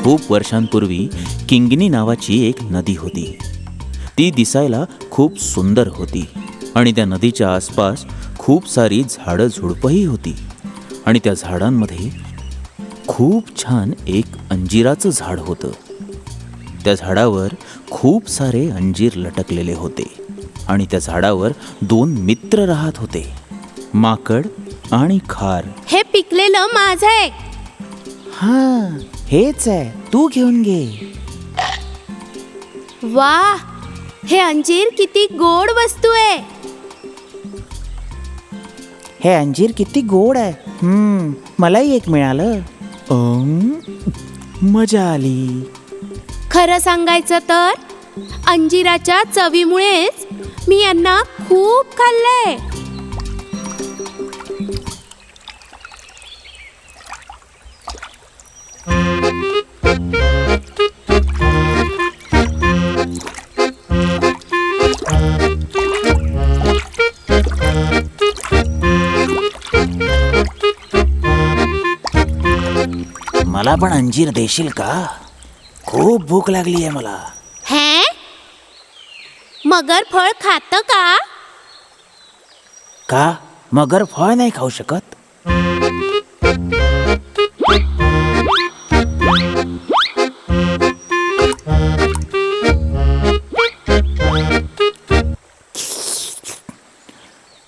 खूप वर्षांपूर्वी किंगनी नावाची एक नदी होती. ती दिसायला खूप सुंदर होती आणि त्या नदीच्या आसपास खूप सारी झाडं झुडपंही होती. आणि त्या झाडांमध्ये खूप छान एक अंजिराचं झाड होतं. त्या झाडावर खूप सारे अंजीर लटकलेले होते आणि त्या झाडावर 2 मित्र राहत होते, माकड आणि खार. हे पिकलेलं माझं आहे. हां, हेच आहे, तू घेऊन घे. वा, हे अंजीर किती गोड वस्तू आहे. हे अंजीर किती गोड आहे. मलाही एक मिळालं. मजा आली. खरं सांगायचं तर अंजिराच्या चवीमुळेच मी यांना खूप खाल्लंय. मला पण अंजीर देशील का? खूप भूक लागली आहे मला. हे मगर फळ खातं का? का मगर फळ नाही खाऊ शकत?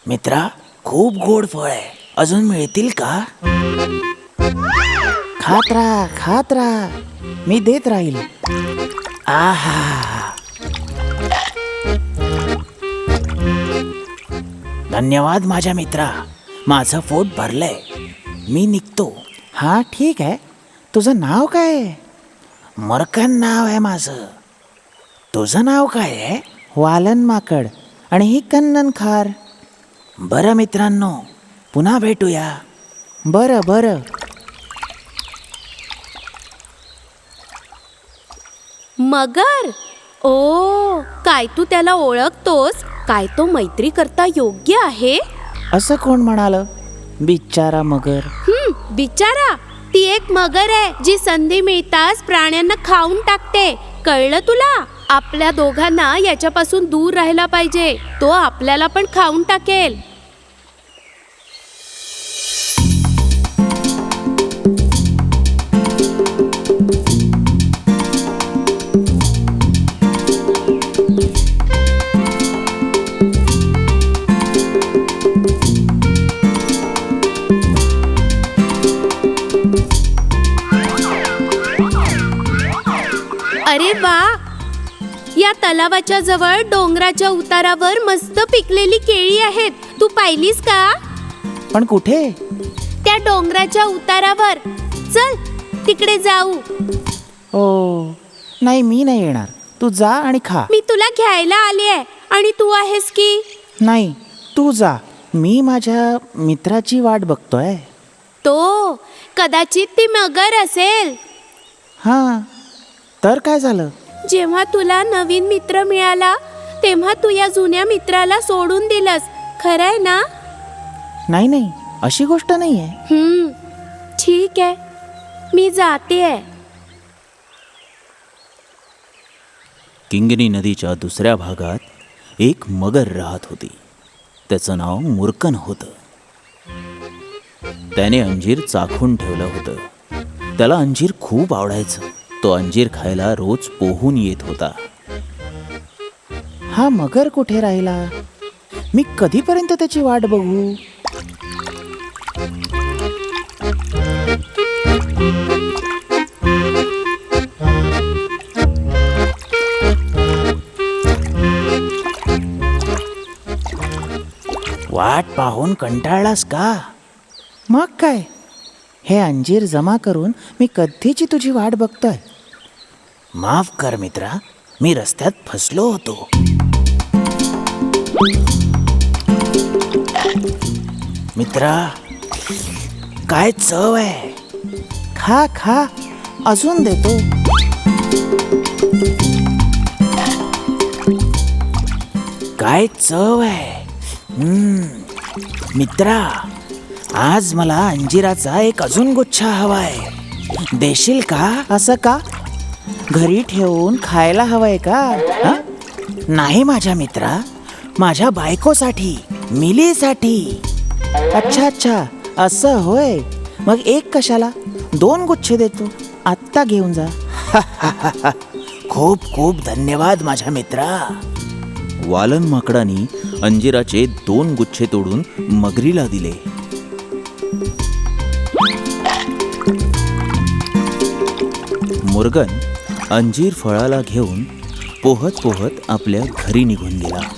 मित्रा, खूप गोड फळ आहे, अजून मिळतील का? खात राहा, मी देत राहील. आहा, धन्यवाद माझ्या मित्रा, माझं पोट भरलंय, मी निघतो. हा ठीक आहे. तुझं नाव काय आहे? मरकन नाव आहे माझं. तुझं नाव काय आहे? वालन माकड आणि ही कन्नन खार. बरं मित्रांनो, पुन्हा भेटूया. बरं. मगर? ओ, काय तू त्याला ओळखतोस? काय तो मैत्री करता योग्य आहे? असं कोण म्हणालं? बिचारा मगर. बिचारा, ती एक मगर आहे जी संधी मिळताच प्राण्यांना खाऊन टाकते. कळलं तुला? आपल्या दोघांना याच्यापासून दूर राहायला पाहिजे. तो आपल्याला पण खाऊन टाकेल. अरे वा, या तलावाच्या जवळ डोंगराच्या उतारावर मस्त पिकलेली केळी आहेत. तू पाहिलीस का? पण कुठे? त्या डोंगराच्या उतारावर. चल तिकडे जाऊ. ओ नाही, मी नाही येणार. तू जा आणि खा. मी तुला घ्यायला आली आहे आणि तू आहेस की? नाही, तू जा. मी माझ्या मित्राची वाट बघतोय. तो कदाचित ती मगर असेल. हां, तर काय झालं? जेव्हा तुला नवीन मित्र मिळाला तेव्हा तू या जुन्या मित्राला सोडून दिलंस. खरंय ना? नाही, अशी गोष्ट नाही आहे. ठीक आहे, मी जातेय. किंगनी नदीच्या दुसऱ्या भागात एक मगर राहत होती. त्याचं नाव मुर्कन होतं. त्याने अंजीर चाखून ठेवलं होतं. त्याला अंजीर खूप आवडायचं. तो अंजीर खायला रोज पोहून येत होता. हा मगर कुठे राहिला? मी कधीपर्यंत त्याची वाट बघू? वाट पाहून कंटाळलास का? मग काय, हे अंजीर जमा करून मी कधीची तुझी वाट बघतोय. माफ कर मित्रा, मी रस्त्यात फसलो होतो. मित्रा, काय चव आहे. खा, अजून देतो. काय चव आहे. मित्रा, आज मला अंजिराचा एक अजून गुच्छा हवाय. देशील का? असं का? घरी ठेवून खायला हवंय का? हं? नाही माझ्या मित्रा, माझ्या बायकोसाठी, मिलीसाठी. अच्छा अच्छा, असं होय. मग एक कशाला? 2 गुच्छे देतो, आत्ता घेऊन जा. खूप खूप धन्यवाद माझ्या मित्रा. वालन माकडाने अंजिराचे 2 गुच्छे तोडून मगरीला दिले. मुर्गन अंजीर फळाला घेऊन पोहत पोहत आपल्या घरी निघून गेला.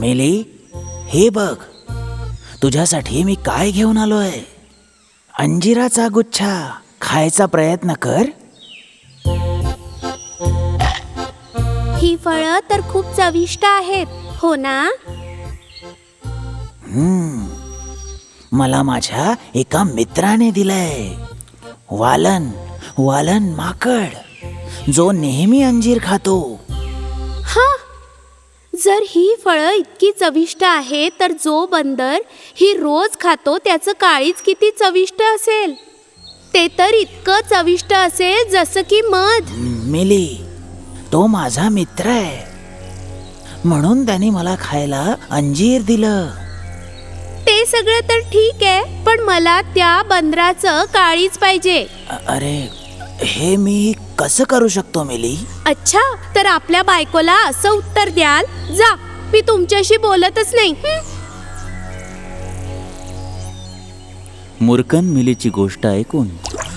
मिली, हे बघ, तुझ्यासाठी मी काय घेऊन आलोय. अंजिराचा गुच्छा. खायचा प्रयत्न कर. ही फळं तर खूप चविष्ट आहेत, हो ना? मला माझ्या एका मित्राने दिलंय. वालन वालन माकड, जो नेहमी अंजीर खातो. हा, जर ही फळं इतकी चविष्ट आहे तर जो बंदर ही रोज खातो त्याचं काळीज किती चविष्ट असेल. ते तर इतकं चविष्ट असेल जसं की मध. मिली, तो माझा मित्र आहे, म्हणून त्याने मला खायला अंजीर दिलं. ते सगळं तर ठीक आहे, पण मला त्या बंदराचं काळीज पाहिजे. अरे, हे मी कसं करू शकतो मिली? अच्छा, तर आपल्या बायकोला असं उत्तर द्याल, जा, मी तुमच्याशी बोलतच नाही. मुर्कन मिलीची गोष्ट ऐकून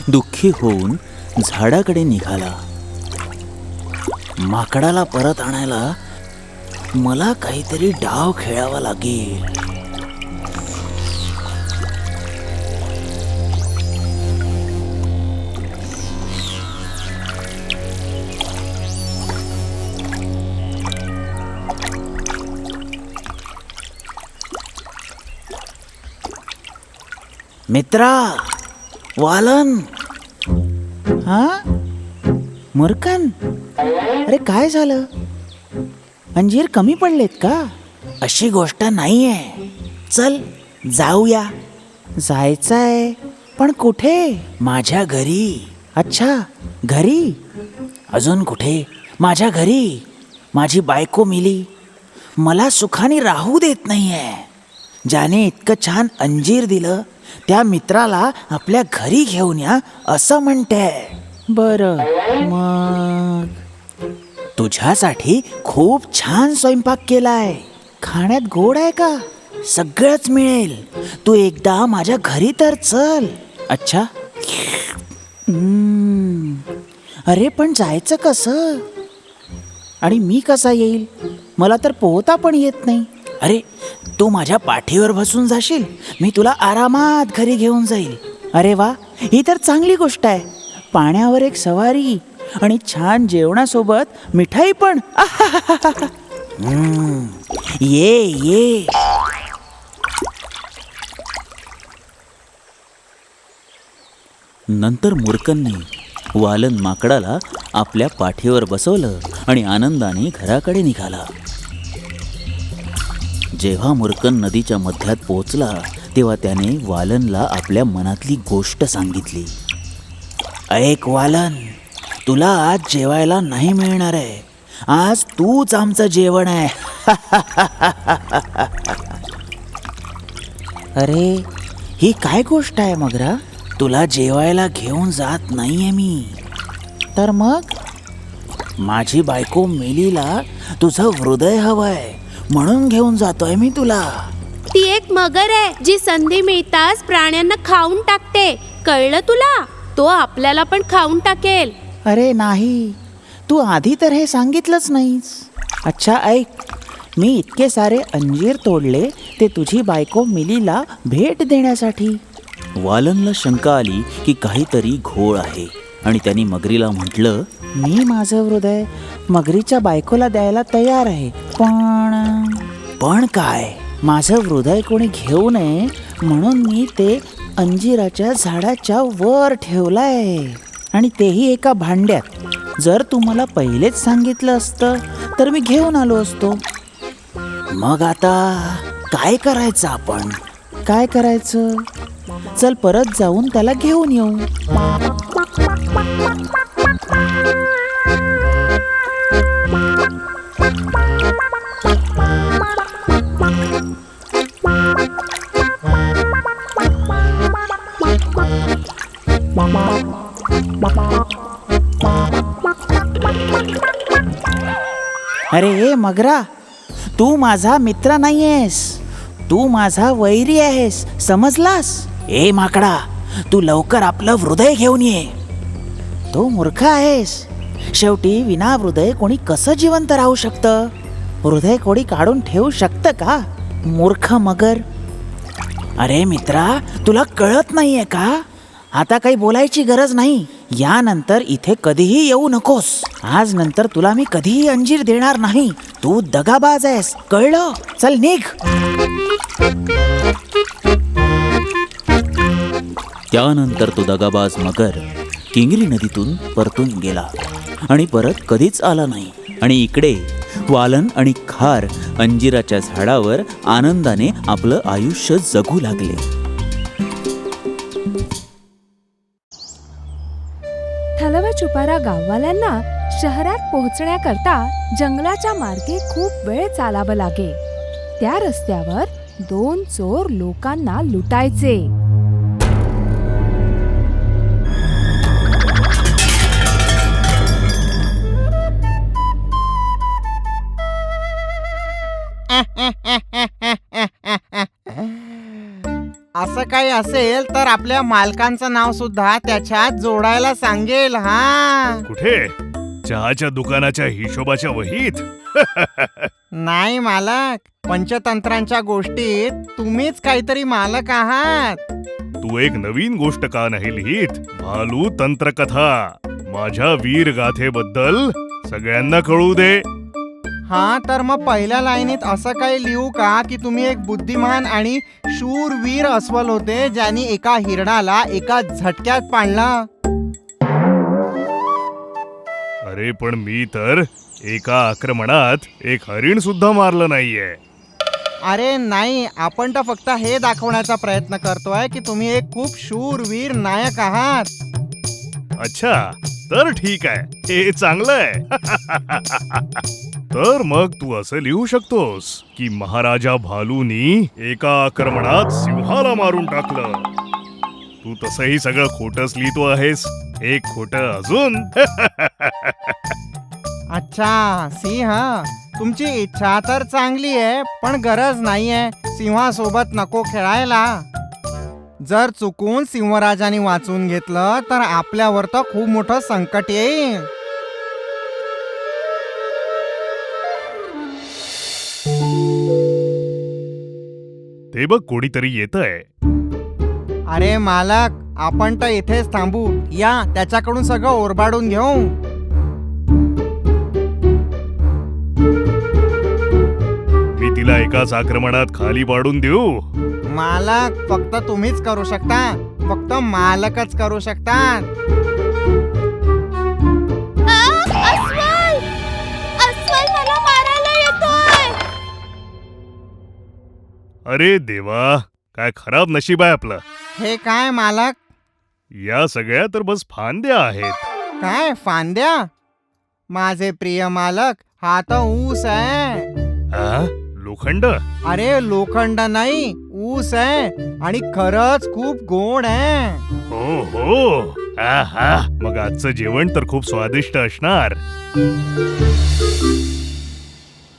दुःखी होऊन झाडाकडे निघाला. माकडाला परत आणायला मला काहीतरी डाव खेळावा लागेल. मित्रा, वालन. हा, मुर्कन, अरे काय झालं? अंजीर कमी पडलेत का? अशी गोष्ट नाहीये. चल जाऊया. जायचंय, पण कुठे? माझ्या घरी. अच्छा, घरी? अजून कुठे? माझ्या घरी. माझी बायको मिली मला सुखाने राहू देत नाहीये. ज्याने इतकं छान अंजीर दिलं त्या मित्राला आपल्या घरी घेऊन या असं म्हणते. बरं, मग तुझ्यासाठी खूप छान स्वयंपाक केलाय. खाण्यात गोड आहे का? सगळंच मिळेल. तू एकदा माझ्या घरी तर चल. अच्छा. अरे, पण जायचं कसं? आणि मी कसा येईल? मला तर पोहता पण येत नाही. अरे, तू माझ्या पाठीवर बसून जाशील, मी तुला आरामात घरी घेऊन जाईल. अरे वा, ही तर चांगली गोष्ट आहे. पाण्यावर एक सवारी आणि छान जेवणासोबत मिठाई पण. ये ये. नंतर मुर्कनने वालन माकडाला आपल्या पाठीवर बसवलं आणि आनंदाने घराकडे निघाला. जेव्हा मुर्कन नदीच्या मध्यात पोहोचला तेव्हा त्याने वालनला आपल्या मनातली गोष्ट सांगितली. ऐक वालन, तुला आज जेवायला नाही मिळणार आहे. आज तूच आमचं जेवण आहे. अरे, ही काय गोष्ट आहे मगरा? तुला जेवायला घेऊन जात नाहीये मी. तर मग? माझी बायको मिलीला तुझं हृदय हवंय म्हणून घेऊन जातोय मी तुला. ती एक मगर आहे जी संधी मिळताच प्राण्यांना खाऊन टाकते, कळलं तुला? तो आपल्याला पण खाऊन टाकेल. अरे नाही, तू आधी तर हे सांगितलंच नाहीस. अच्छा ऐक, मी इतके सारे अंजीर तोडले ते तुझी बायको मिलीला भेट देण्यासाठी. वालनला शंका आली की काहीतरी घोळ आहे आणि त्यांनी मगरीला म्हटलं, मी माझं हृदय मगरीच्या बायकोला द्यायला तयार आहे, पण काय, माझं हृदय कोणी घेऊ नये म्हणून मी ते अंजिराच्या झाडाच्या वर ठेवलंय, आणि तेही एका भांड्यात. जर तू मला पहिलेच सांगितलं असतं तर मी घेऊन आलो असतो. मग आता काय करायचं आपण? काय करायचं? चल परत जाऊन त्याला घेऊन येऊ. अरे ए मगरा, तू माझा मित्र नाहीयेस, तू माझा वैरी आहेस, समजलास? ए माकडा, तू लवकर आपलं हृदय घेऊन ये. तो मूर्ख आहेस. शेवटी विना हृदय कोणी कसं जिवंत राहू शकतं? हृदय कोणी काढून ठेवू शकतं का? मूर्ख मगर. अरे मित्रा, तुला कळत नाहीये का? आता काही बोलायची गरज नाही. यानंतर इथे कधीही येऊ नकोस. आज नंतर तुला मी कधीही अंजीर देणार नाही. तू दगाबाज आहेस, कळलं? चल निघ. त्यानंतर तो दगाबाज मगर किंगरी नदीतून परतून गेला आणि परत कधीच आला नाही. आणि इकडे वालन आणि खार अंजिराच्या झाडावर आनंदाने आपलं आयुष्य जगू लागले. थलवा चुपारा गाववाल्यांना शहरात पोहोचण्याकरता जंगलाच्या मार्गे खूप वेळ चालावं लागे. त्या रस्त्यावर 2 चोर लोकांना लुटायचे. असं काही असेल तर आपल्या मालकांचं नाव सुद्धा त्याच्यात जोडायला सांगेल. हा, कुठे? चहाच्या दुकानाच्या हिशोबाच्या वहीत? नाही मालक, पंचतंत्रांच्या गोष्टीत तुम्हीच काहीतरी मालक आहात. तू एक नवीन गोष्ट का नाही लिहित? भालू तंत्रकथा माझ्या वीर गाथेबद्दल सगळ्यांना कळू दे. हा, तर मग पहिल्या लाईनीत असं काही लिहू का की तुम्ही एक बुद्धिमान आणि शूरवीर अस्वल होते, ज्यांनी एका हिरणाला एका झटक्यात पाडला. अरे पण मी तर एका आक्रमणात एक हरिण सुद्धा मारलं नाहीये. अरे नाही, आपण तर फक्त हे दाखवण्याचा प्रयत्न करतोय की तुम्ही एक खूप शूरवीर नायक आहात. अच्छा, तर ठीक आहे, हे चांगलं आहे. तर मग तू असं लिहू शकतोस की महाराजा भालूनी एका आक्रमणात सिंहाला मारून टाकलं. तू तसंही सगळं खोटंच लिहितो आहेस. एक खोटं अजून. अच्छा सिंह, तुमची इच्छा तर चांगली आहे, पण गरज नाहीये. सिंहासोबत नको खेळायला. जर चुकून सिंहराजाने वाचून घेतलं तर आपल्यावर तर खूप मोठं संकट येईल. ते बघ, कोणीतरी येतंय. अरे मालक, आपण तर इथेच थांबू. या, त्याच्याकडून सगळं ओरबाडून घेऊ. मी तिला एकाच आक्रमणात खाली पाडून देऊ? मालक, फक्त तुम्हीच करू शकता. फक्त मालकच करू शकतात. अस्वल! अस्वल मला मारायला येतोय. अरे देवा, काय खराब नशीब आहे आपलं. हे काय मालक? या सगळ्या तर बस फांद्या आहेत. काय फांद्या? माझे प्रिय मालक, हा तर ऊस आहे. आ? लोखंड? अरे लोखंड नाही, ऊस आहे, आणि खरंच खूप गोड आहे. हो हो. आहा, मग आजचं जेवण तर खूप स्वादिष्ट असणार.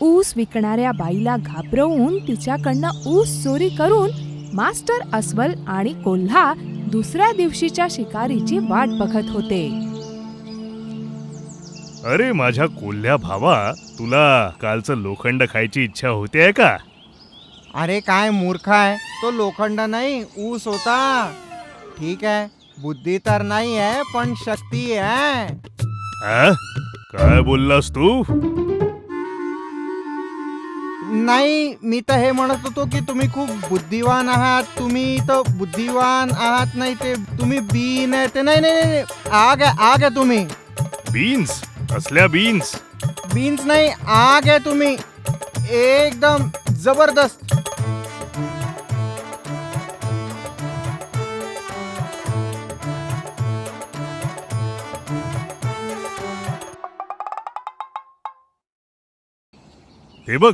ऊस विकणाऱ्या बाईला घाबरवून तिच्याकडनं ऊस चोरी करून मास्टर अस्वल आणि कोल्हा दुसऱ्या दिवशीच्या शिकारीची वाट बघत होते. अरे माझ्या कोल्ह्या भावा, तुला कालचं लोखंड खायची इच्छा होते का? अरे काय मूर्ख आहे, तो लोखंड नाही, ऊस होता. ठीक आहे, बुद्धी तर नाही आहे पण शक्ती आहे. आ? काय बोललास तू? नाही, मी तर हे म्हणत होतो की तुम्ही खूप बुद्धिवान आहात. तुम्ही तर बुद्धिवान आहात नाही, ते तुम्ही बीन आहे ते. नाही नाही नाही, आग आहे तुम्ही. बीन्स? असल्या बीन्स? बीन्स नाही, आग आहे तुम्ही, एकदम जबरदस्त. ते बघ,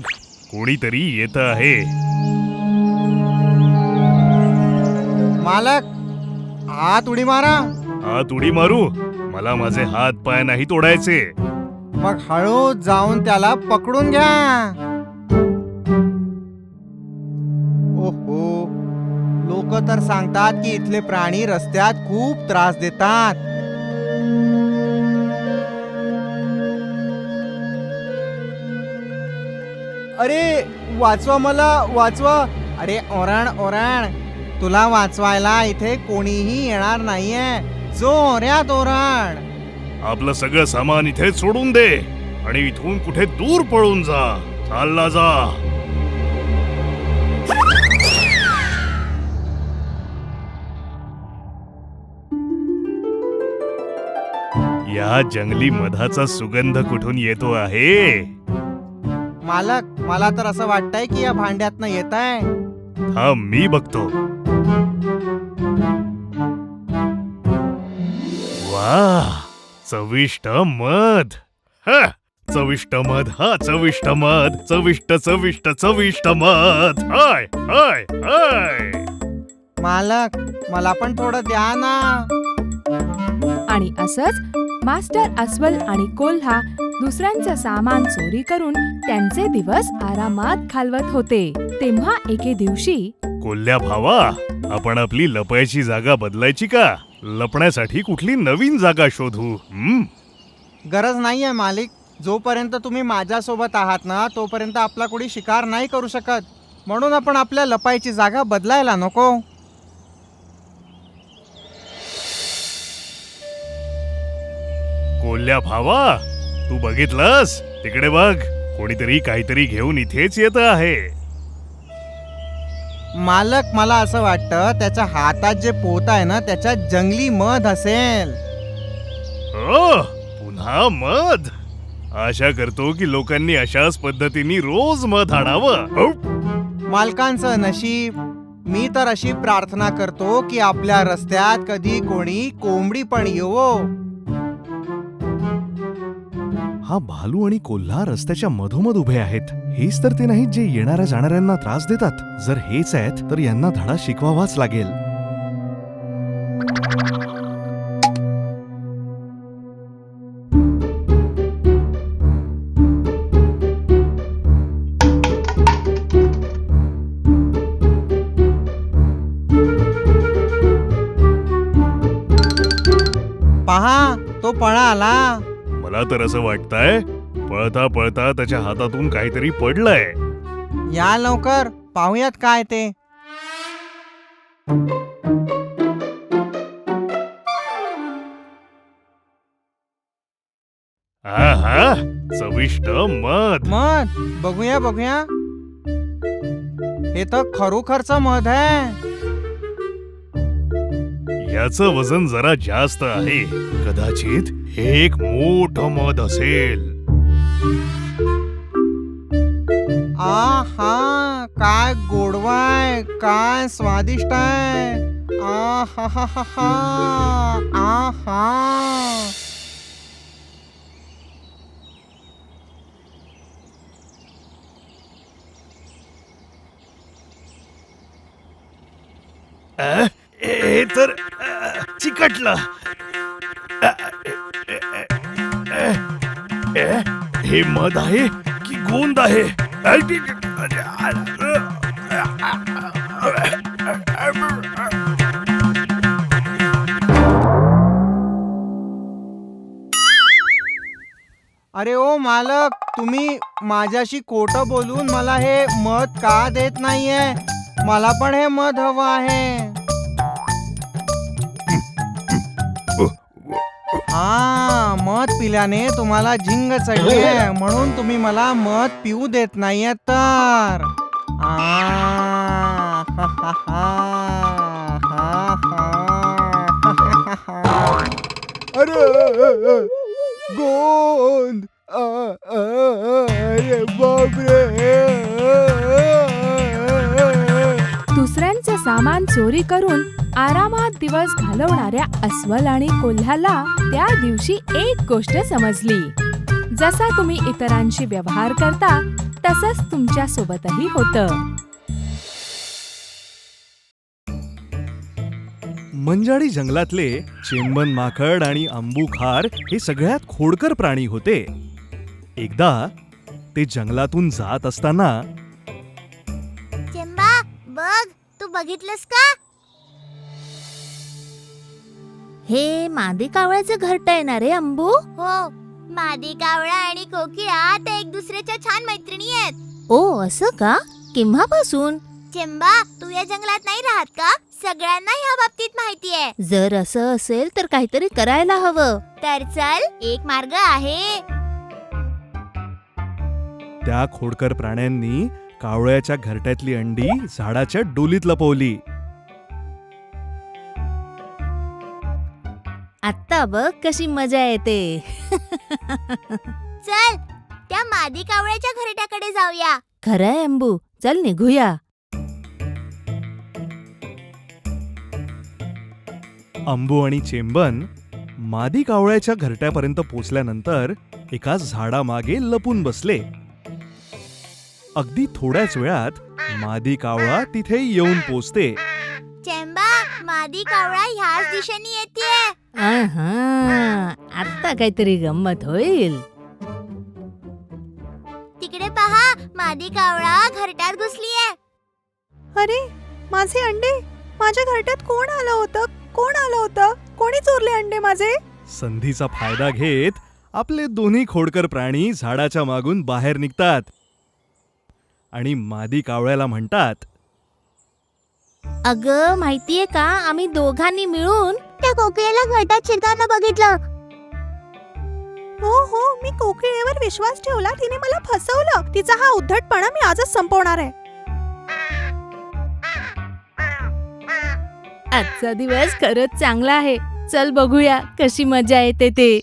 कोणीतरी येत आहे. मालक, हात उडी मारा. हात उडी मारू? मला माझे हात पाय नाही तोडायचे. मग हळू जाऊन त्याला पकडून घ्या. ओहो, लोक तर सांगतात की इथले प्राणी रस्त्यात खूप त्रास देतात. अरे वाचवा, मला वाचवा. अरे ओरण ओरण, तुला वाचवायला इथे कोणीही येणार नाहीये. जोऱ्यात ओरण. आपलं सगळं सामान इथे सोडून दे आणि इथून कुठे दूर पळून जा. चालला जा. या जंगली मधाचा सुगंध कुठून येतो आहे? मालक, मला तर असं वाटतंय की या भांड्यातनं येत आहे. हा, मी बघतो. वा, चविष्ट मध. हा, चविष्ट मध. हा, चविष्ट मध. चविष्ट चविष्ट चविष्ट मध. हाय हाय हाय. मालक, मला पण थोडं द्या ना. आणि असंच मास्टर अस्वल आणि कोल्हा दुसऱ्यांचं सामान चोरी करून त्यांचे दिवस आरामात घालवत होते. तेव्हा एके दिवशी कोल्ह्या भावा, आपण आपली लपायची जागा बदलायची का? लपण्यासाठी कुठली नवीन जागा शोधू. गरज नाहीये मालिक. जोपर्यंत तुम्ही माझ्यासोबत आहात ना, तोपर्यंत आपला कोणी शिकार नाही करू शकत. म्हणून आपण आपल्या लपायची जागा बदलायला नको. कोल्ह्या भावा, तू बघितलंस? तिकडे बघ, कोणीतरी काहीतरी घेऊन इथेच येत आहे. मालक, मला असं वाटतं त्याच्या हातात जे पोत आहे ना, त्याच्यात जंगली मध असेल. पुन्हा मध? आशा करतो की लोकांनी अशाच पद्धतीने रोज मध आणावं. मालकांचं नशीब. मी तर अशी प्रार्थना करतो की आपल्या रस्त्यात कधी कोणी कोंबडी पण येवो. हा भालू आणि कोल्हा रस्त्याच्या मधोमध उभे आहेत. हेच तर ते नाहीत जे येणाऱ्या जाणाऱ्यांना त्रास देतात. जर हेच आहेत तर यांना धडा शिकवावाच लागेल. पहा, तो पळाला. मला तर असं वाटतंय पळता पळता त्याच्या हातातून काहीतरी पडलंय. या लवकर, पाहूयात काय ते. आहा, चविष्ट मध. मध, बघूया बघूया. हे तर खरोखरचं मध आहे. याचं वजन जरा जास्त आहे. कदाचित हे एक मोठं मध असेल. आहा, काय गोडवा आहे, काय स्वादिष्ट आहे. आहा, आहा. हे तर चिकटलं. हे मध आहे की गोंद आहे? अरे ओ मालक, तुम्ही माझ्याशी खोटं बोलून मला हे मध का देत नाहीये? मला पण हे मध हवं आहे. हा, मध पिल्याने तुम्हाला झिंग चढली आहे म्हणून तुम्ही मला मध पिऊ देत नाहीये तर आ, हा, हा, हा, हा, हा. अरे गोंद अरे बापरे. दुसऱ्यांचं सामान चोरी करून आरामात दिवस घालवणाऱ्या अस्वल आणि कोल्ह्याला त्या दिवशी एक गोष्ट समजली. जसा तुम्ही इतरांशी व्यवहार करता तसंच तुमच्या सोबतही होतं. मंजाळी जंगलातले चेंबन माकड आणि अंबुखार हे सगळ्यात खोडकर प्राणी होते. एकदा ते जंगलातून जात असताना चेंबा बघ, तू बघितलंस का? हे मादी कावळ्याचं घरट आहे ना रे अंबू? हो, मादी कावळा आणि कोकिळा ते एक दुसऱ्याच्या छान मैत्रिणी आहेत. ओ असं का? केव्हापासून? चेंबा, तू या जंगलात नाही राहत का? सगळ्यांना ह्या बाबतीत माहिती आहे. जर असं असेल तर काहीतरी करायला हवं. तर चल, एक मार्ग आहे. त्या खोडकर प्राण्यांनी कावळ्याच्या घरट्यातली अंडी झाडाच्या डोलीत लपवली. आता बघ कशी मजा येते. चल, त्या मादी कावळ्याच्या घरट्याकडे जाऊया. खरंय अंबू, चल निघूया. अंबू आणि चेंबन मादी कावळ्याच्या घरट्यापर्यंत पोचल्यानंतर एका झाडामागे लपून बसले. अगदी थोड्याच वेळात मादी कावळा तिथे येऊन पोचते. चेंबा, मादी कावळा ह्याच दिशेने येते. आता काहीतरी गंमत होईल. तिकडे पहा, मादी कावळा घरट्यात घुसलीये. अरे माझे अंडे, माझ्या घरट्यात कोण आलं होतं? कोण आलं होतं? कोणी चोरले अंडे माझे? संधीचा फायदा घेत आपले दोन्ही खोडकर प्राणी झाडाच्या मागून बाहेर निघतात आणि मादी कावळ्याला म्हणतात, अगं माहितीये का, आम्ही दोघांनी मिळून त्या कोकिळेला घरट्यात शिरताना बघितलं. हो हो, मी कोकिळेवर विश्वास ठेवला, तिने मला फसवलं. तिचा हा उद्धटपणा मी आजच संपवणार आहे. आजचा दिवस खरंच चांगला आहे. चल बघूया कशी मजा येते ते.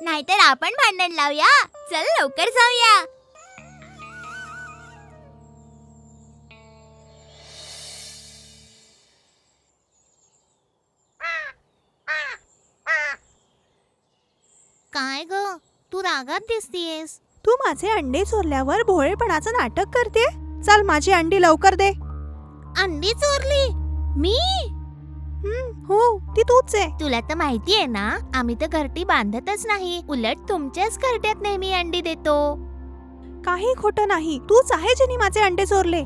नाहीतर आपण भांडण लावूया. चल लवकर जाऊया. काय ग, तू रागात दिसतीयेस. तू माझे अंडे चोरल्यावर भोळेपणाचं नाटक करते. चल माझी अंडी लवकर दे. अंडी चोरली? मी? हो, ती तूच आहे. तुला तर माहितीये ना, आम्ही तर घरटी बांधतच नाही. उलट तुमच्याच घरट्यात नेहमी अंडी देतो. काही खोटं नाही. तूच आहे जिने माझे अंडे चोरले.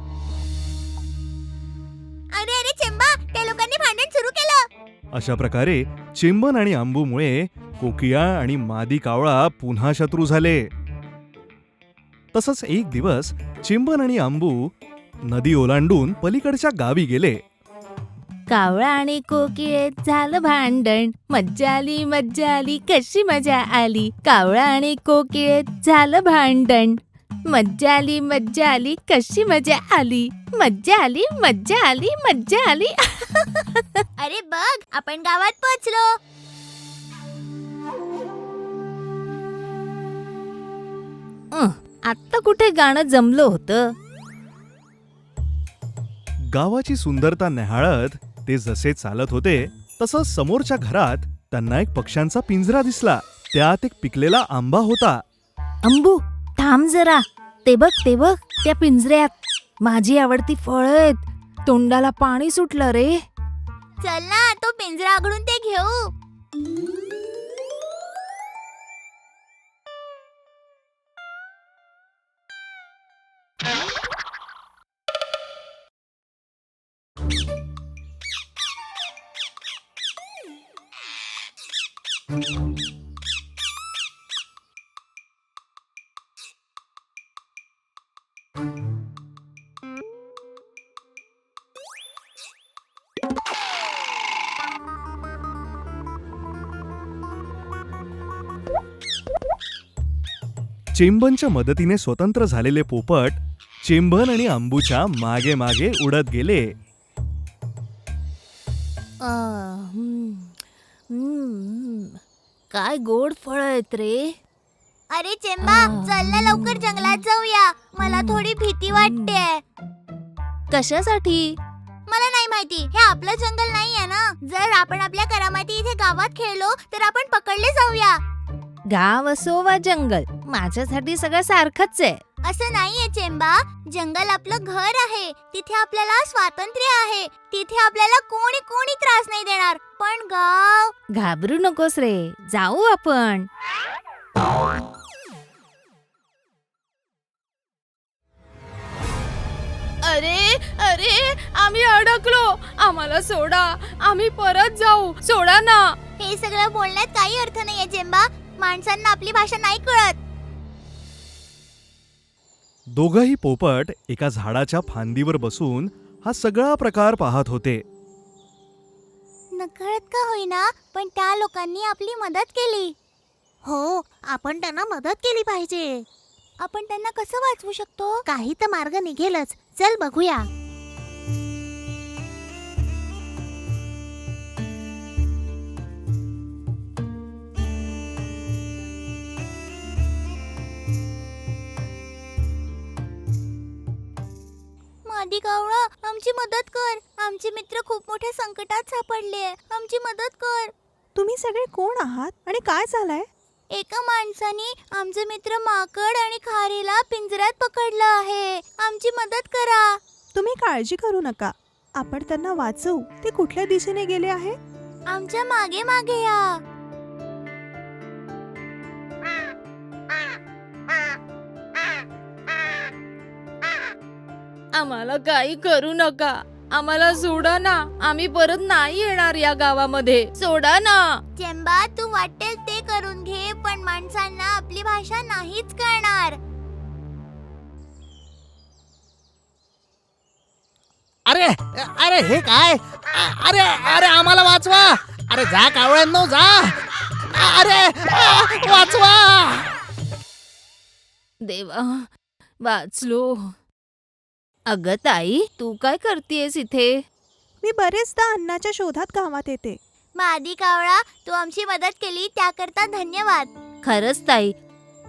अरे अरे चेंबा, त्या लोकांनी भांडण सुरू केलं. अशा प्रकारे चेंबन आणि अंबूमुळे कोकिळा आणि मादी कावळा पुन्हा शत्रू झाले. तसंच एक दिवस चेंबन आणि अंबू नदी ओलांडून पलीकडच्या गावी गेले. कावळा आणि कोकिळेत झालं भांडण. मज्जा आली कशी मजा आली. कावळा आणि कोकिळेत झालं भांडण. मज्जा आली कशी मजा आली. मज्जा आली. अरे बघ, आपण गावात पोहोचलो. आता कुठे गाणं जमलं होतं. गावाची सुंदरता न्याहाळत ते जसे चालत होते तसं समोरच्या घरात त्यांना एक पक्ष्यांचा पिंजरा दिसला. त्यात एक पिकलेला आंबा होता. अंबू, थांब जरा. ते बघ त्या पिंजऱ्यात माझी आवडती फळं आहेत. तोंडाला पाणी सुटलं रे. चल ना, तो पिंजरा उघडून ते घेऊ. चेंबनच्या मदतीने स्वतंत्र झालेले पोपट चेंबन आणि अंबूच्या मागे मागे उडत गेले. काय गोड फळ आहेत रे. अरे चेंबा, चल ना लवकर जंगलात जाऊया. मला थोडी भीती वाटते. कशासाठी? मला नाही माहिती. हे आपलं जंगल नाहीये ना. जर आपण आपल्या करामाती इथे गावात खेळलो तर आपण पकडले जाऊया. गाव असो वा जंगल, माझ्यासाठी सगळं सारखंच आहे. असं नाहीये चेंबा. जंगल आपलं घर आहे. तिथे आपल्याला स्वातंत्र्य आहे. तिथे आपल्याला कोणी कोणी त्रास नाही देणार. पण गाव, घाबरू नकोस रे, जाऊ आपण. अरे अरे, आम्ही अडकलो. आम्हाला सोडा, आम्ही परत जाऊ. सोडा ना. हे सगळं बोलण्यात काही अर्थ नाहीये चेंबा. माणसांना आपली भाषा नाही कळत. दोघंही पोपट एका झाडाच्या फांदीवर बसून हा सगळा प्रकार पाहत होते. नकळत का होईना, पण त्या लोकांनी आपली मदत केली. हो, आपण त्यांना मदत केली पाहिजे. आपण त्यांना कसं वाचवू शकतो? काही तर मार्ग निघेलच. चल बघूया. मादी कावळा, आमची मदत कर. आमचे मित्र खूप मोठ्या संकटात सापडले. आमची मदत कर. तुम्ही सगळे कोण आहात आणि काय झालंय? एका माणसाने आमचे मित्र माकड आणि खारीला पिंजऱ्यात पकडलं आहे. आमची मदत करा. तुम्ही काळजी करू नका, आपण त्यांना वाचवू. ते कुठल्या दिशेने गेले आहे? आमच्या मागे मागे या. आम्हाला काही करू नका. आम्हाला सोडा ना. आम्ही परत नाही येणार या गावामध्ये. सोडा ना. चेंबा, तू वाटेल ते करून घे, पण माणसांना आपली भाषा नाहीच कळणार. अरे अरे हे काय? अरे अरे आम्हाला वाचवा. अरे जा कावळ्यांनो, जा. अरे वाचवा. देवा, वाचलो. अगं ताई, तू काय करतेस इथे? मी बरेचदा अन्नाच्या शोधात गावात येते. मादी कावळा, तू आमची मदत केली त्याकरता धन्यवाद. खरंच ताई,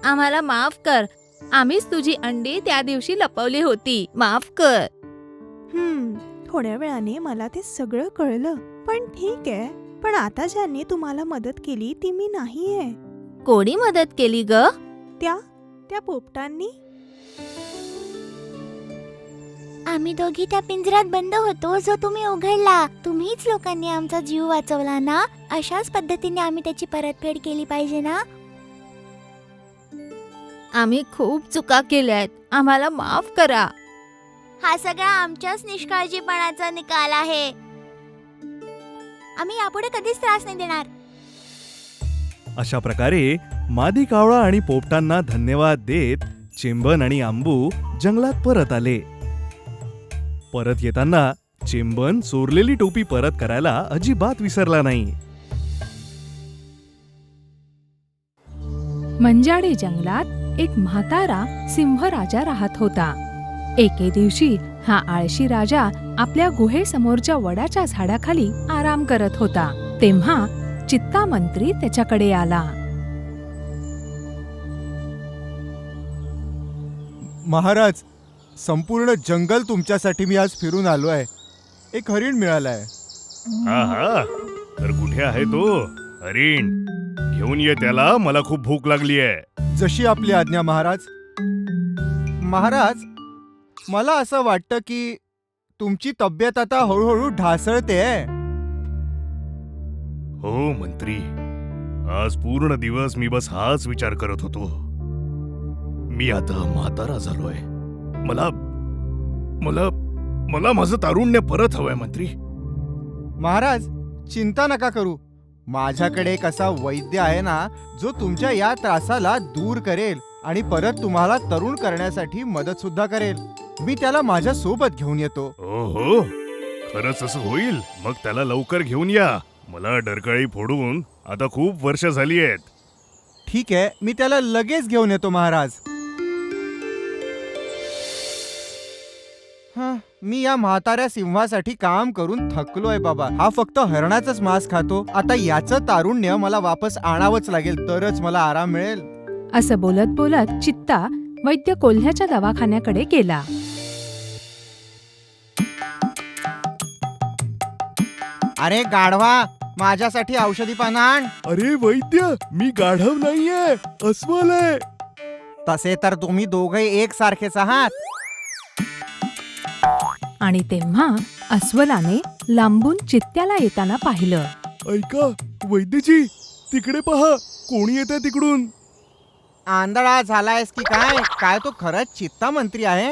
आम्हाला माफ कर. आम्हीच तुझी अंडी त्या दिवशी लपवली होती. माफ कर. थोड्या वेळाने मला ते सगळं कळलं. पण ठीक आहे. पण आता ज्यांनी तुम्हाला मदत केली ती मी नाहीये. कोणी मदत केली ग? त्या पोपटांनी. आम्ही दोघी त्या पिंजऱ्यात बंद होतो, जो तुम्ही उघडला. तुम्हीच लोकांनी आमचा जीव वाचवला ना. अशाच पद्धतीने आम्ही त्याची परतफेड केली पाहिजे ना. आम्ही खूप चुका केल्यात. आम्हाला माफ करा. हा सगळा आमच्याच निष्काळजीपणाचा निकाल आहे. आम्ही यापुढे कधीच त्रास नाही देणार. अशा प्रकारे मादी कावळा आणि पोपटांना धन्यवाद देत चेंबन आणि अंबू जंगलात परत आले. परत येताना चेंबन चोरलेली टोपी परत करायला अजिबात विसरला नाही. मंजाडे जंगलात एक म्हातारा सिंह राजा राहत होता. एके दिवशी हा आळशी राजा आपल्या गुहेसमोरच्या वडाच्या झाडाखाली आराम करत होता. तेव्हा चित्ता मंत्री त्याच्याकडे आला. महाराज, संपूर्ण जंगल तुमच्यासाठी मी आज फिरून आलो आहे. एक हरिण मिळालाय. हा, तर कुठे आहे तो हरिण? घेऊन ये त्याला. मला खूप भूक लागली आहे. जशी आपली आज्ञा महाराज. महाराज, मला असं वाटतं की तुमची तब्येत आता हळूहळू ढासळते. हो मंत्री, आज पूर्ण दिवस मी बस हाच विचार करत होतो. मी आता म्हातारा झालोय. मला मला मला माझं तारुण्य परत हवंय मंत्री. महाराज, चिंता नका करू. माझ्याकडे एक असा वैद्य आहे ना, जो तुमच्या या त्रासाला दूर करेल आणि परत तुम्हाला तरुण करण्यासाठी मदत सुद्धा करेल. मी त्याला माझ्या सोबत घेऊन येतो. हो, खरंच असं होईल? मग त्याला लवकर घेऊन या. मला डरकाळी फोडून आता खूप वर्ष झाली आहेत. ठीक आहे, मी त्याला लगेच घेऊन येतो महाराज. मी या म्हाताऱ्या सिंहासाठी काम करून थकलोय बाबा. हा फक्त हरणाचंच मांस खातो. आता याचं तारुण्य मला वापस आणावंच लागेल, तरच मला आराम मिळेल. असं बोलत बोलत चित्ता वैद्य कोल्ह्याच्या दवाखान्याकडे गेला. अरे गाढवा, माझ्यासाठी औषधी पानं आण. अरे वैद्य, मी गाढव नाहीये, अस्वल आहे. तसे तर तुम्ही दोघे एक सारखेच आहात. आणि तेव्हा अस्वलाने लांबून चित्त्याला येताना पाहिलं. ऐका वैद्यजी, तिकडे पहा, कोणी येतंय तिकडून. आंधळा झालायस की काय? काय तो खरंच चित्ता मंत्री आहे?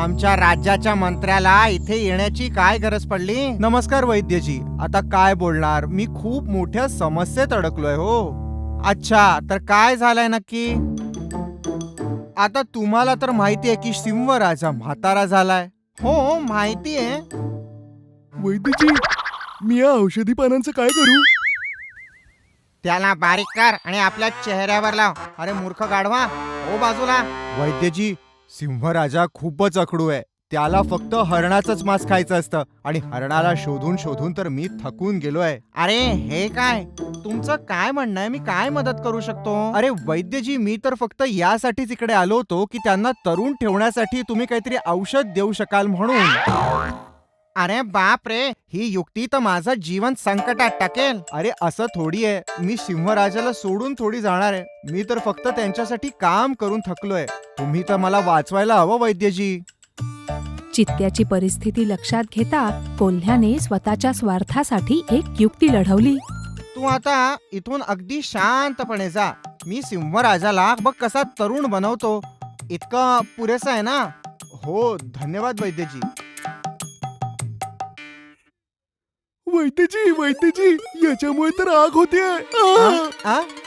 आमच्या राज्याच्या मंत्र्याला इथे येण्याची काय गरज पडली? नमस्कार वैद्यजी. आता काय बोलणार? मी खूप मोठ्या समस्येत अडकलोय हो. अच्छा, तर काय झालंय नक्की? आता तुम्हाला तर माहिती आहे की सिंहराजा म्हातारा झालाय. हो माहिती आहे. वैद्यजी, मी या औषधी पानांचं काय करू? त्याला बारीक कर आणि आपल्या चेहऱ्यावर लाव. अरे मूर्ख गाढवा, हो बाजूला. वैद्यजी, सिंहराजा खूपच अकडू आहे. त्याला फक्त हरणाचंच मांस खायचं असतं आणि हरणाला शोधून शोधून तर मी थकून गेलोय. अरे हे काय? तुमचं काय म्हणणं आहे? मी काय मदत करू शकतो? अरे वैद्यजी, मी तर फक्त यासाठीच इकडे आलो होतो की त्यांना तरुण ठेवण्यासाठी तुम्ही काहीतरी औषध देऊ शकाल म्हणून. अरे बाप रे, ही युक्ती तर माझं जीवन संकटात टाकेल. अरे असं थोडी आहे, मी सिंहराजाला सोडून थोडी जाणार आहे. मी तर फक्त त्यांच्यासाठी काम करून थकलोय. तुम्ही तर मला वाचवायला हवं वैद्यजी. चित्त्याची परिस्थिती लक्षात घेता कोल्ह्याने स्वतःच्या स्वार्थासाठी एक युक्ती लढवली. तू आता इथून अगदी शांतपणे जा. मी सिंहराजाला बघ कसा तरुण बनवतो. इतकं पुरेसं आहे ना? हो, धन्यवाद वैद्यजी. वैद्यजी, याच्यामुळे तर आग होतीये.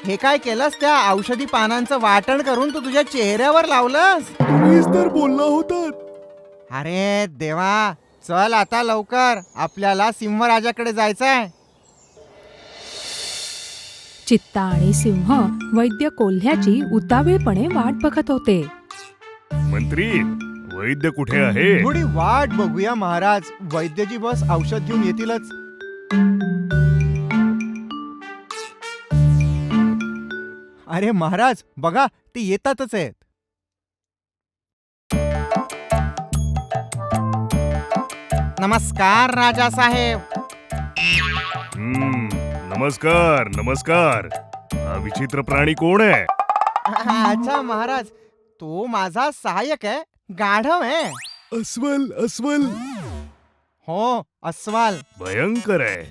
हे काय केलंस? त्या औषधी पानांचं वाटण करून तू तुझ्या चेहऱ्यावर लावलंस? तुम्हीच तर बोलला होतात. अरे देवा, चल आता लवकर, आपल्याला सिंहराजाकडे जायचंय. चित्ता आणि सिंह वैद्य कोल्ह्याची उतावीळपणे वाट बघत होते. मंत्री, वैद्य कुठे आहे? थोडी वाट बघूया महाराज. वैद्यजी बस औषध घेऊन येतीलच. अरे महाराज बघा, ते येतातच आहेत. नमस्कार राजा साहेब. नमस्कार नमस्कार. हा विचित्र प्राणी कोण आहे? अच्छा महाराज, तो माझा सहाय्यक आहे, गाढव आहे. अस्वल. हो, अस्वल. भयंकर आहे.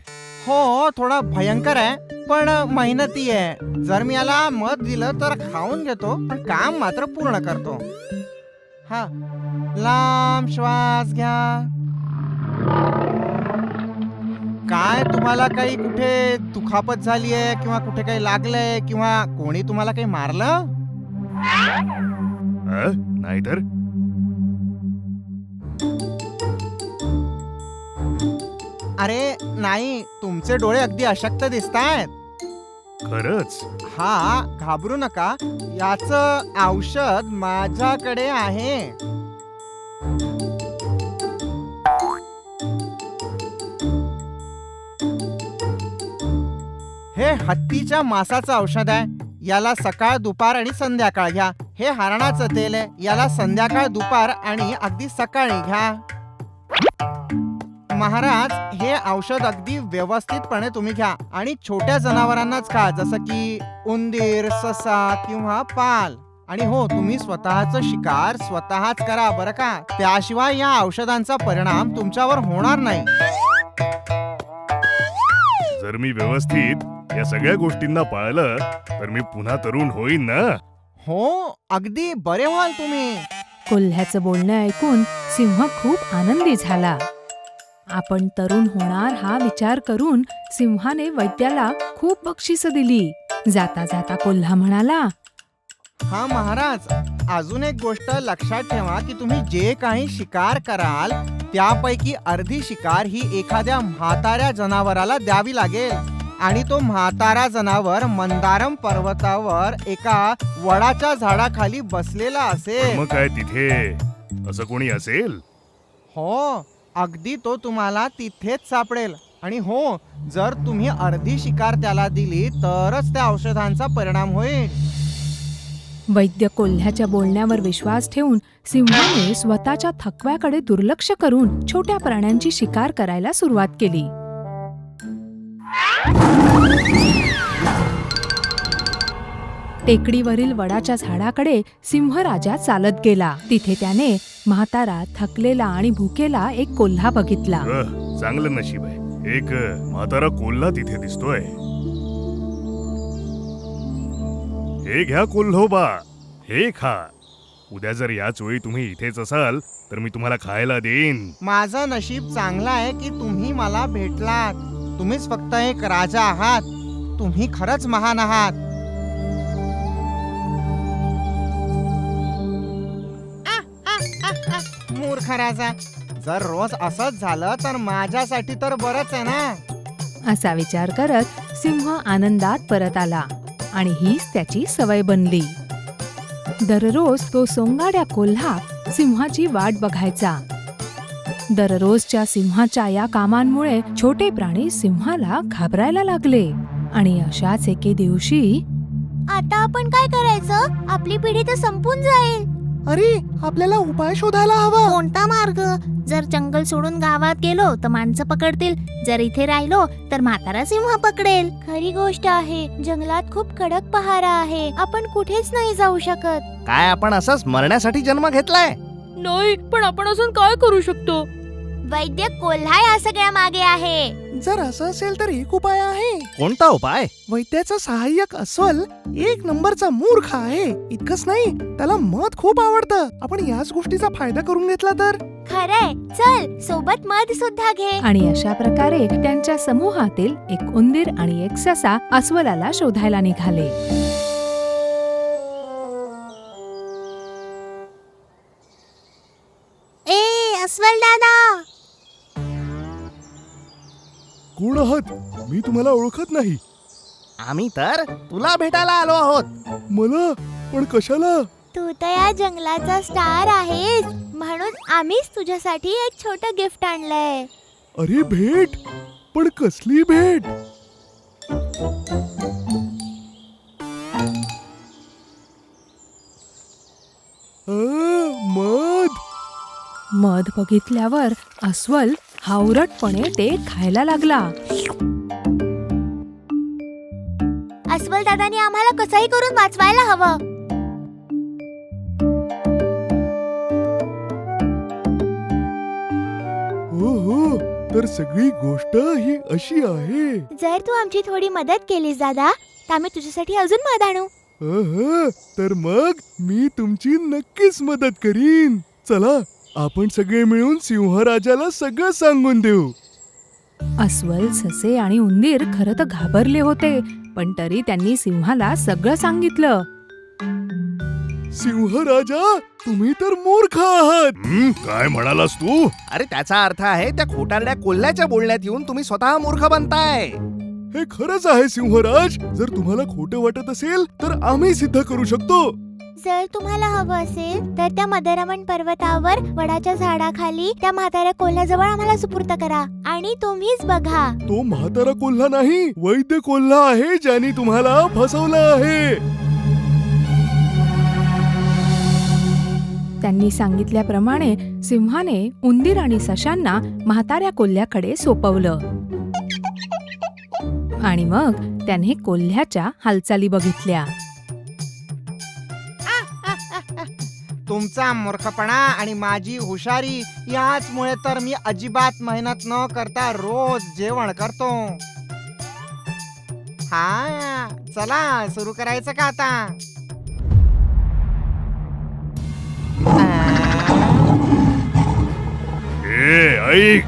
हो, थोडा भयंकर आहे, पण मेहनती आहे. जर मी याला मत दिलं तर खाऊन घेतो, पण काम मात्र पूर्ण करतो. हा, लांब श्वास घ्या. काय तुम्हाला काही कुठे दुखापत झाली आहे किंवा कुठे काही लागलंय किंवा कोणी तुम्हाला काही मारलं? नाही तर. अरे नाही, तुमचे डोळे अगदी अशक्त दिसतायत. खरंच? हा, घाबरू नका. याचं औषध माझ्याकडे आहे. हे हत्तीच्या मांसाचं औषध आहे. याला सकाळ, दुपार आणि संध्याकाळ घ्या. हे हरणाचं तेल आहे. याला संध्याकाळ, दुपार आणि अगदी सकाळी घ्या. महाराज, हे औषध अगदी व्यवस्थितपणे तुम्ही घ्या आणि छोट्या जनावरांनाच खा, जसं की उंदीर, ससा किंवा पाल. आणि हो, तुम्ही स्वतःचं शिकार स्वतःच करा बरं का. त्याशिवाय या औषधांचा परिणाम तुमच्यावर होणार नाही. जर मी व्यवस्थित या सगळ्या गोष्टींना पाळलं तर मी पुन्हा तरुण होईन ना? हो, अगदी बरे व्हाल तुम्ही. कोल्ह्याचं बोलणं ऐकून सिंह खूप आनंदी झाला. आपण तरुण होणार हा विचार करून सिंहाने वैद्याला खूप बक्षिसं दिली. जाता जाता कोल्हा म्हणाला, हा महाराज, अजून एक गोष्ट लक्षात ठेवा की तुम्ही जे काही शिकार कराल त्यापैकी अर्धी शिकार ही एखाद्या म्हाताऱ्या जनावराला द्यावी लागेल. आणि तो म्हातारा जनावर मंदारम पर्वतावर एका वडाच्या झाडाखाली बसलेला असेल. मग काय तिथे असं कोणी असेल? हो, अगदी तो तुम्हाला तिथेच सापडेल. आणि हो, जर तुम्ही अर्धी शिकार त्याला दिली तरच त्या औषधांचा परिणाम होईल. वैद्य कोल्ह्याच्या बोलण्यावर विश्वास ठेवून सिंहाने स्वतःच्या थकव्याकडे दुर्लक्ष करून छोट्या प्राण्यांची शिकार करायला सुरुवात केली. टेकडीवरील वडाच्या झाडाकडे सिंहराजा चालत गेला. तिथे त्याने म्हातारा, थकलेला आणि भुकेला एक कोल्हा बघितला. चांगलं नशीब आहे, एक म्हातारा कोल्हा तिथे दिसतोय. हे घ्या कोल्होबा, हे खा. उद्या जर याच वेळी तुम्ही इथेच असाल तर मी तुम्हाला खायला देईन. माझं नशीब चांगलं आहे की तुम्ही मला भेटलात. तुम्हीच फक्त एक राजा आहात. तुम्ही खरंच महान आहात. मूर्ख राजा, जर रोज असंच झालं तर माझ्यासाठी तर बरंच आहे ना. असा विचार करत सिंह आनंदात परत आला आणि हीच त्याची सवय बनली. दररोज तो सोंगाड्या कोल्हा सिंहाची वाट बघायचा. दररोजच्या सिंहाच्या या कामांमुळे छोटे प्राणी सिंहाला घाबरायला लागले. आणि अशाच एके दिवशी, आता आपण काय करायचं? आपली पिढी तर संपून जाईल. अरे, आपल्याला उपाय शोधायला हवा. कोणता मार्ग? जर जंगल सोडून गावात गेलो तर माणसं पकडतील. जर इथे राहिलो तर म्हातारा सिंह पकडेल. खरी गोष्ट आहे, जंगलात खूप कडक पहारा आहे. आपण कुठेच नाही जाऊ शकत. काय आपण असंच मरण्यासाठी जन्म घेतलाय? नाही, पण आपण अजून काय करू शकतो? वैद्य कोल्हा या सगळ्या मागे आहे. जर असं असेल तर एक उपाय आहे. कोणता उपाय? वैद्याचा सहाय्यक अस्वल एक नंबरचा मूर्ख आहे. इतकंच नाही, त्याला मध खूप आवडतं. आपण याच गोष्टीचा फायदा करून घेतला तर. खरंय, चल सोबत मध सुद्धा घे. आणि अशा प्रकारे त्यांच्या समूहातील एक उंदीर आणि एक ससा अस्वलाला शोधायला निघाले. ए अस्वल दादा, कोण आहात? मी तुम्हाला ओळखत नाही. आम्ही तर तुला भेटायला आलो आहोत. मला? पण कशाला? तू तर या जंगलाचा स्टार आहेस, म्हणून आम्हीच तुझ्यासाठी एक छोटं गिफ्ट आणलंय. अरे भेट? पण कसली भेट? मध. मध बघितल्यावर अस्वल हावरटपणे ते खायला लागला. अस्वल दादानी आम्हाला कसंही करून वाचवायला हवं. हो हो, तर सगळी गोष्ट ही अशी आहे. जर तू आमची थोडी मदत केलीस दादा, तर आम्ही तुझ्यासाठी अजून मध आणू. तर मग मी तुमची नक्कीच मदत करीन. चला, आपण सगळे मिळून सिंहराजाला सगळं सांगून देऊ. अस्वल, ससे आणि उंदीर खरं तर घाबरले होते, पण तरी त्यांनी सिंहाला सगळं सांगितलं. सिंहराजा, तुम्ही तर मूर्ख आहात. काय म्हणालास तू? अरे, त्याचा अर्थ आहे त्या खोटारड्या कोल्ह्याच्या बोलण्यात येऊन तुम्ही स्वतः मूर्ख बनताय. हे खरंच आहे सिंहराज. जर तुम्हाला खोटं वाटत असेल तर आम्ही सिद्ध करू शकतो. जर तुम्हाला हवं असेल तर त्या मदरामण पर्वतावर वडाच्या झाडाखाली त्या म्हाताऱ्या कोल्ह्याजवळ आम्हाला सुपूर्द करा आणि तुम्हीच बघा. तो म्हातारा कोल्हा नाही, वैद्य कोल्हा आहे ज्याने तुम्हाला फसवलं आहे. त्यांनी सांगितल्याप्रमाणे सिंहाने उंदीर आणि सशांना म्हाताऱ्या कोल्ह्याकडे सोपवलं. आणि मग त्याने कोल्ह्याच्या हालचाली बघितल्या. तुमचा मूर्खपणा आणि माझी हुशारी याचमुळे तर मी अजिबात मेहनत न करता रोज जेवण करतो. हा, चला सुरू करायचं का आता? ऐक,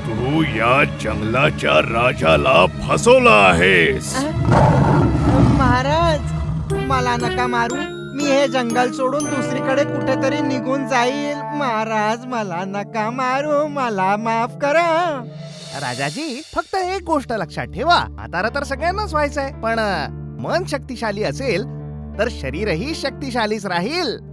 तू या जंगलाच्या राजाला फसवला आहेस. महाराज, मला नका मारू. मी हे जंगल सोडून दुसरीकडे कुठेतरी निघून जाईल. महाराज, मला नका मारू. मला माफ करा. राजाजी, फक्त एक गोष्ट लक्षात ठेवा, म्हातारा तर सगळ्यांनाच व्हायचंय, पण मन शक्तिशाली असेल तर शरीरही शक्तिशालीच राहील.